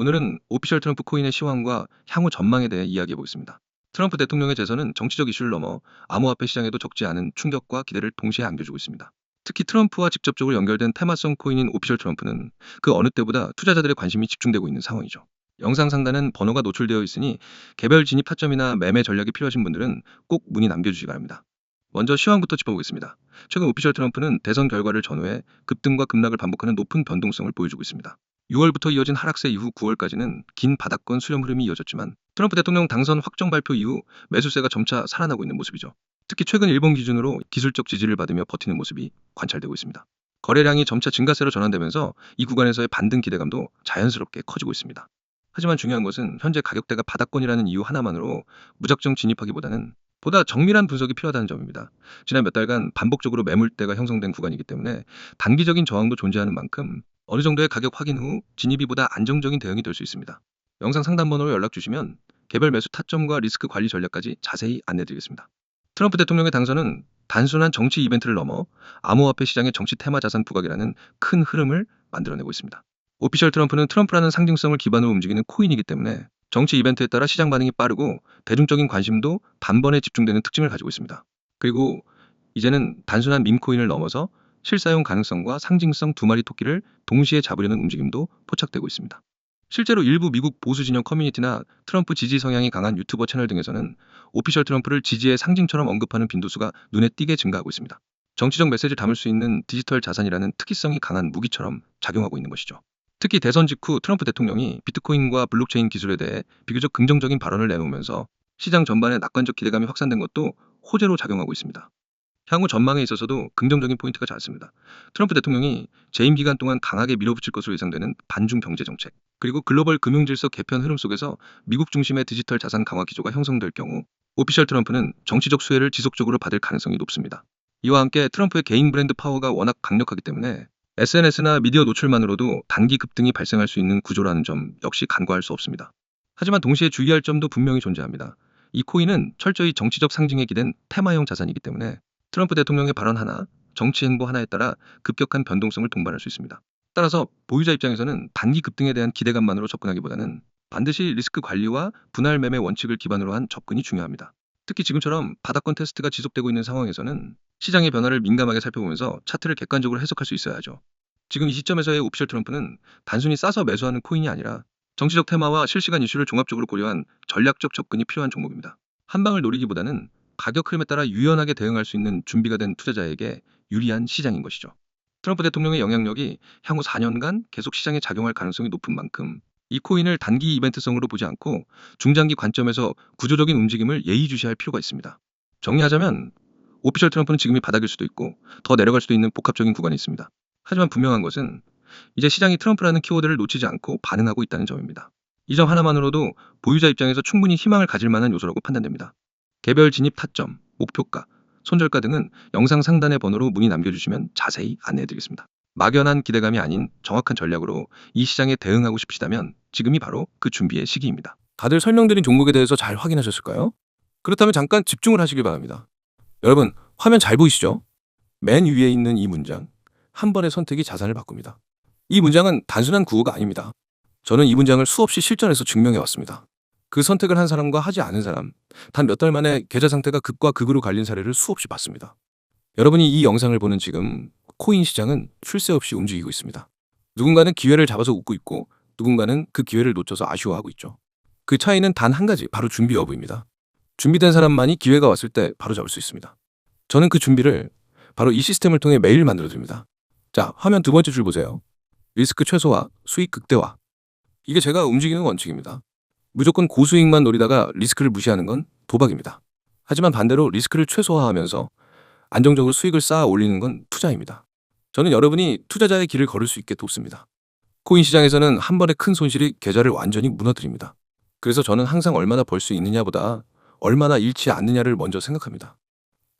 오늘은 오피셜 트럼프 코인의 시황과 향후 전망에 대해 이야기해 보겠습니다. 트럼프 대통령의 재선은 정치적 이슈를 넘어 암호화폐 시장에도 적지 않은 충격과 기대를 동시에 안겨주고 있습니다. 특히 트럼프와 직접적으로 연결된 테마성 코인인 오피셜 트럼프는 그 어느 때보다 투자자들의 관심이 집중되고 있는 상황이죠. 영상 상단은 번호가 노출되어 있으니 개별 진입 타점이나 매매 전략이 필요하신 분들은 꼭 문의 남겨주시기 바랍니다. 먼저 시황부터 짚어보겠습니다. 최근 오피셜 트럼프는 대선 결과를 전후해 급등과 급락을 반복하는 높은 변동성을 보여주고 있습니다. 6월부터 이어진 하락세 이후 9월까지는 긴 바닥권 수렴 흐름이 이어졌지만 트럼프 대통령 당선 확정 발표 이후 매수세가 점차 살아나고 있는 모습이죠. 특히 최근 일본 기준으로 기술적 지지를 받으며 버티는 모습이 관찰되고 있습니다. 거래량이 점차 증가세로 전환되면서 이 구간에서의 반등 기대감도 자연스럽게 커지고 있습니다. 하지만 중요한 것은 현재 가격대가 바닥권이라는 이유 하나만으로 무작정 진입하기보다는 보다 정밀한 분석이 필요하다는 점입니다. 지난 몇 달간 반복적으로 매물대가 형성된 구간이기 때문에 단기적인 저항도 존재하는 만큼 어느 정도의 가격 확인 후 진입이 보다 안정적인 대응이 될 수 있습니다. 영상 상담 번호로 연락 주시면 개별 매수 타점과 리스크 관리 전략까지 자세히 안내드리겠습니다. 트럼프 대통령의 당선은 단순한 정치 이벤트를 넘어 암호화폐 시장의 정치 테마 자산 부각이라는 큰 흐름을 만들어내고 있습니다. 오피셜 트럼프는 트럼프라는 상징성을 기반으로 움직이는 코인이기 때문에 정치 이벤트에 따라 시장 반응이 빠르고 대중적인 관심도 단번에 집중되는 특징을 가지고 있습니다. 그리고 이제는 단순한 밈코인을 넘어서 실사용 가능성과 상징성 두 마리 토끼를 동시에 잡으려는 움직임도 포착되고 있습니다. 실제로 일부 미국 보수 진영 커뮤니티나 트럼프 지지 성향이 강한 유튜버 채널 등에서는 오피셜 트럼프를 지지의 상징처럼 언급하는 빈도수가 눈에 띄게 증가하고 있습니다. 정치적 메시지를 담을 수 있는 디지털 자산이라는 특이성이 강한 무기처럼 작용하고 있는 것이죠. 특히 대선 직후 트럼프 대통령이 비트코인과 블록체인 기술에 대해 비교적 긍정적인 발언을 내놓으면서 시장 전반에 낙관적 기대감이 확산된 것도 호재로 작용하고 있습니다. 향후 전망에 있어서도 긍정적인 포인트가 잦습니다. 트럼프 대통령이 재임 기간 동안 강하게 밀어붙일 것으로 예상되는 반중 경제 정책, 그리고 글로벌 금융 질서 개편 흐름 속에서 미국 중심의 디지털 자산 강화 기조가 형성될 경우 오피셜 트럼프는 정치적 수혜를 지속적으로 받을 가능성이 높습니다. 이와 함께 트럼프의 개인 브랜드 파워가 워낙 강력하기 때문에 SNS나 미디어 노출만으로도 단기 급등이 발생할 수 있는 구조라는 점 역시 간과할 수 없습니다. 하지만 동시에 주의할 점도 분명히 존재합니다. 이 코인은 철저히 정치적 상징에 기댄 테마형 자산이기 때문에 트럼프 대통령의 발언 하나, 정치 행보 하나에 따라 급격한 변동성을 동반할 수 있습니다. 따라서 보유자 입장에서는 단기 급등에 대한 기대감만으로 접근하기보다는 반드시 리스크 관리와 분할 매매 원칙을 기반으로 한 접근이 중요합니다. 특히 지금처럼 바닥권 테스트가 지속되고 있는 상황에서는 시장의 변화를 민감하게 살펴보면서 차트를 객관적으로 해석할 수 있어야 하죠. 지금 이 시점에서의 오피셜 트럼프는 단순히 싸서 매수하는 코인이 아니라 정치적 테마와 실시간 이슈를 종합적으로 고려한 전략적 접근이 필요한 종목입니다. 한 방을 노리기보다는 가격 흐름에 따라 유연하게 대응할 수 있는 준비가 된 투자자에게 유리한 시장인 것이죠. 트럼프 대통령의 영향력이 향후 4년간 계속 시장에 작용할 가능성이 높은 만큼 이 코인을 단기 이벤트성으로 보지 않고 중장기 관점에서 구조적인 움직임을 예의주시할 필요가 있습니다. 정리하자면 오피셜 트럼프는 지금이 바닥일 수도 있고 더 내려갈 수도 있는 복합적인 구간이 있습니다. 하지만 분명한 것은 이제 시장이 트럼프라는 키워드를 놓치지 않고 반응하고 있다는 점입니다. 이 점 하나만으로도 보유자 입장에서 충분히 희망을 가질 만한 요소라고 판단됩니다. 개별 진입 타점, 목표가, 손절가 등은 영상 상단의 번호로 문의 남겨주시면 자세히 안내해드리겠습니다. 막연한 기대감이 아닌 정확한 전략으로 이 시장에 대응하고 싶으시다면 지금이 바로 그 준비의 시기입니다. 다들 설명드린 종목에 대해서 잘 확인하셨을까요? 그렇다면 잠깐 집중을 하시길 바랍니다. 여러분, 화면 잘 보이시죠? 맨 위에 있는 이 문장, 한 번의 선택이 자산을 바꿉니다. 이 문장은 단순한 구호가 아닙니다. 저는 이 문장을 수없이 실전에서 증명해 왔습니다. 그 선택을 한 사람과 하지 않은 사람, 단 몇 달 만에 계좌 상태가 극과 극으로 갈린 사례를 수없이 봤습니다. 여러분이 이 영상을 보는 지금 코인 시장은 쉴 새 없이 움직이고 있습니다. 누군가는 기회를 잡아서 웃고 있고 누군가는 그 기회를 놓쳐서 아쉬워하고 있죠. 그 차이는 단 한 가지, 바로 준비 여부입니다. 준비된 사람만이 기회가 왔을 때 바로 잡을 수 있습니다. 저는 그 준비를 바로 이 시스템을 통해 매일 만들어 드립니다. 자, 화면 두 번째 줄 보세요. 리스크 최소화, 수익 극대화. 이게 제가 움직이는 원칙입니다. 무조건 고수익만 노리다가 리스크를 무시하는 건 도박입니다. 하지만 반대로 리스크를 최소화하면서 안정적으로 수익을 쌓아 올리는 건 투자입니다. 저는 여러분이 투자자의 길을 걸을 수 있게 돕습니다. 코인 시장에서는 한 번의 큰 손실이 계좌를 완전히 무너뜨립니다. 그래서 저는 항상 얼마나 벌 수 있느냐보다 얼마나 잃지 않느냐를 먼저 생각합니다.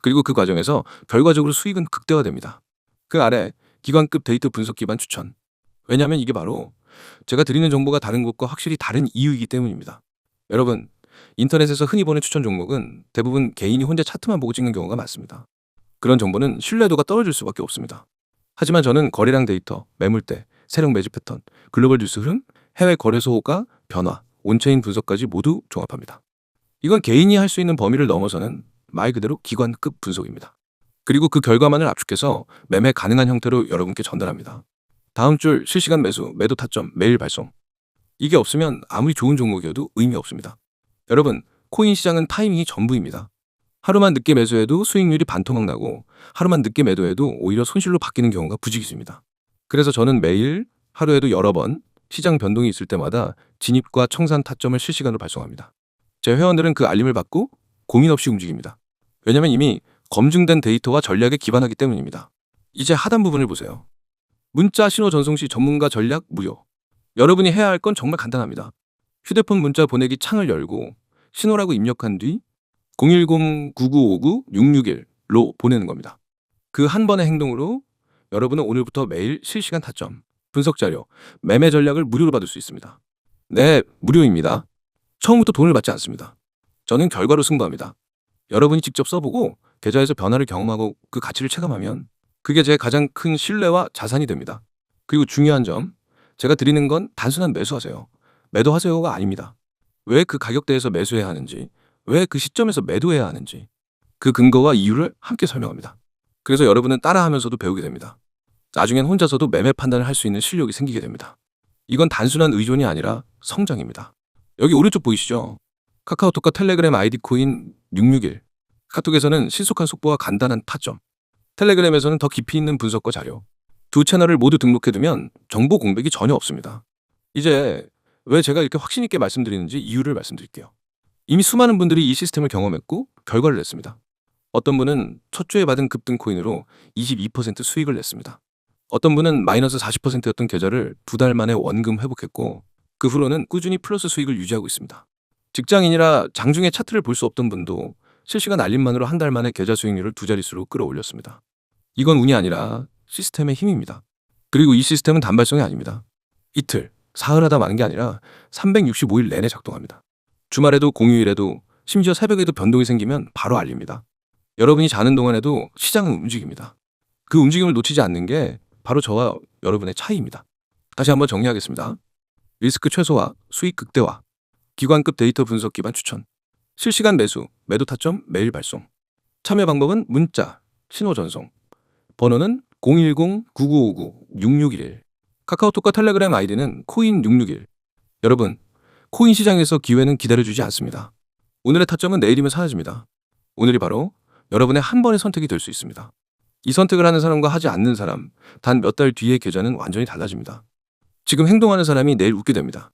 그리고 그 과정에서 결과적으로 수익은 극대화됩니다. 그 아래 기관급 데이터 분석 기반 추천. 왜냐하면 이게 바로 제가 드리는 정보가 다른 곳과 확실히 다른 이유이기 때문입니다. 여러분, 인터넷에서 흔히 보는 추천 종목은 대부분 개인이 혼자 차트만 보고 찍는 경우가 많습니다. 그런 정보는 신뢰도가 떨어질 수밖에 없습니다. 하지만 저는 거래량 데이터, 매물대, 세력 매집 패턴, 글로벌 뉴스 흐름, 해외 거래소 호가, 변화, 온체인 분석까지 모두 종합합니다. 이건 개인이 할 수 있는 범위를 넘어서는 말 그대로 기관급 분석입니다. 그리고 그 결과만을 압축해서 매매 가능한 형태로 여러분께 전달합니다. 다음 줄 실시간 매수, 매도 타점, 매일 발송. 이게 없으면 아무리 좋은 종목이어도 의미 없습니다. 여러분, 코인 시장은 타이밍이 전부입니다. 하루만 늦게 매수해도 수익률이 반토막 나고 하루만 늦게 매도해도 오히려 손실로 바뀌는 경우가 부지기수입니다. 그래서 저는 매일 하루에도 여러 번 시장 변동이 있을 때마다 진입과 청산 타점을 실시간으로 발송합니다. 제 회원들은 그 알림을 받고 고민 없이 움직입니다. 왜냐면 이미 검증된 데이터와 전략에 기반하기 때문입니다. 이제 하단 부분을 보세요. 문자 신호 전송 시 전문가 전략 무료. 여러분이 해야 할 건 정말 간단합니다. 휴대폰 문자 보내기 창을 열고 신호라고 입력한 뒤 010-9959-661로 보내는 겁니다. 그 한 번의 행동으로 여러분은 오늘부터 매일 실시간 타점, 분석 자료, 매매 전략을 무료로 받을 수 있습니다. 네, 무료입니다. 처음부터 돈을 받지 않습니다. 저는 결과로 승부합니다. 여러분이 직접 써보고 계좌에서 변화를 경험하고 그 가치를 체감하면 그게 제 가장 큰 신뢰와 자산이 됩니다. 그리고 중요한 점, 제가 드리는 건 단순한 매수하세요, 매도하세요가 아닙니다. 왜 그 가격대에서 매수해야 하는지, 왜 그 시점에서 매도해야 하는지, 그 근거와 이유를 함께 설명합니다. 그래서 여러분은 따라하면서도 배우게 됩니다. 나중엔 혼자서도 매매 판단을 할 수 있는 실력이 생기게 됩니다. 이건 단순한 의존이 아니라 성장입니다. 여기 오른쪽 보이시죠? 카카오톡과 텔레그램 아이디 코인 661. 카톡에서는 신속한 속보와 간단한 타점, 텔레그램에서는 더 깊이 있는 분석과 자료. 두 채널을 모두 등록해두면 정보 공백이 전혀 없습니다. 이제 왜 제가 이렇게 확신 있게 말씀드리는지 이유를 말씀드릴게요. 이미 수많은 분들이 이 시스템을 경험했고 결과를 냈습니다. 어떤 분은 첫 주에 받은 급등 코인으로 22% 수익을 냈습니다. 어떤 분은 마이너스 40%였던 계좌를 2달 만에 원금 회복했고 그 후로는 꾸준히 플러스 수익을 유지하고 있습니다. 직장인이라 장중에 차트를 볼 수 없던 분도 실시간 알림만으로 한 달 만에 계좌 수익률을 2자릿수로 끌어올렸습니다. 이건 운이 아니라 시스템의 힘입니다. 그리고 이 시스템은 단발성이 아닙니다. 이틀, 사흘하다 마는 게 아니라 365일 내내 작동합니다. 주말에도 공휴일에도 심지어 새벽에도 변동이 생기면 바로 알립니다. 여러분이 자는 동안에도 시장은 움직입니다. 그 움직임을 놓치지 않는 게 바로 저와 여러분의 차이입니다. 다시 한번 정리하겠습니다. 리스크 최소화, 수익 극대화, 기관급 데이터 분석 기반 추천, 실시간 매수, 매도 타점 매일 발송. 참여 방법은 문자, 신호 전송. 번호는 010-9959-6611. 카카오톡과 텔레그램 아이디는 코인661. 여러분, 코인 시장에서 기회는 기다려주지 않습니다. 오늘의 타점은 내일이면 사라집니다. 오늘이 바로 여러분의 한 번의 선택이 될 수 있습니다. 이 선택을 하는 사람과 하지 않는 사람, 단 몇 달 뒤의 계좌는 완전히 달라집니다. 지금 행동하는 사람이 내일 웃게 됩니다.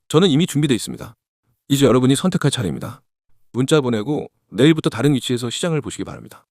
저는 이미 준비되어 있습니다. 이제 여러분이 선택할 차례입니다. 문자 보내고 내일부터 다른 위치에서 시장을 보시기 바랍니다.